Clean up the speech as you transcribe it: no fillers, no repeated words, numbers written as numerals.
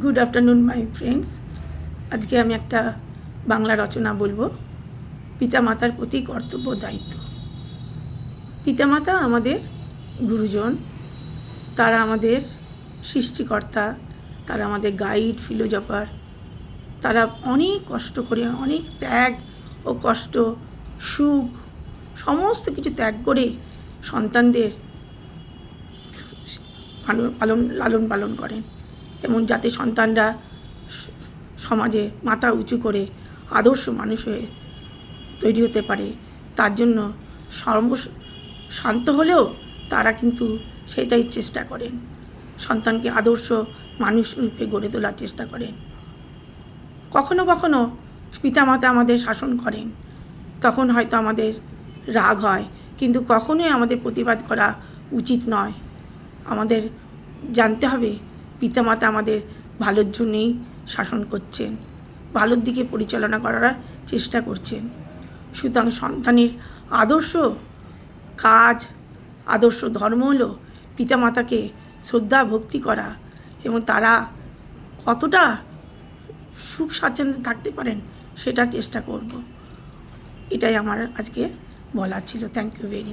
Good afternoon my friends. আজকে আমি একটা বাংলা রচনা বলবো, পিতামাতার প্রতি কর্তব্য দায়িত্ব। পিতামাতা আমাদের গুরুজন, তারা আমাদের সৃষ্টিকর্তা, তারা আমাদের গাইড, ফিলোজফার। তারা অনেক কষ্ট করে, অনেক ত্যাগ ও কষ্ট, সুখ সমস্ত কিছু ত্যাগ করে সন্তানদের লালন পালন করেন, এবং যাতে সন্তানরা সমাজে মাথা উঁচু করে আদর্শ মানুষ হয়ে তৈরি হতে পারে, তার জন্য শান্ত হলেও তারা কিন্তু সেটাই চেষ্টা করেন, সন্তানকে আদর্শ মানুষ রূপে গড়ে তোলার চেষ্টা করেন। কখনো কখনো পিতামাতা আমাদের শাসন করেন, তখন হয়তো আমাদের রাগ হয়, কিন্তু কখনোই আমাদের প্রতিবাদ করা উচিত নয়। আমাদের জানতে হবে পিতামাতা আমাদের ভালোর জন্যেই শাসন করছেন, ভালোর দিকে পরিচালনা করার চেষ্টা করছেন। সুতরাং সন্তানের আদর্শ কাজ, আদর্শ ধর্ম হলো পিতামাতাকে শ্রদ্ধা ভক্তি করা, এবং তারা কতটা সুখ স্বাচ্ছন্দ্যে থাকতে পারেন সেটা চেষ্টা করব। এটাই আমার আজকে বলার ছিল। Thank you very much.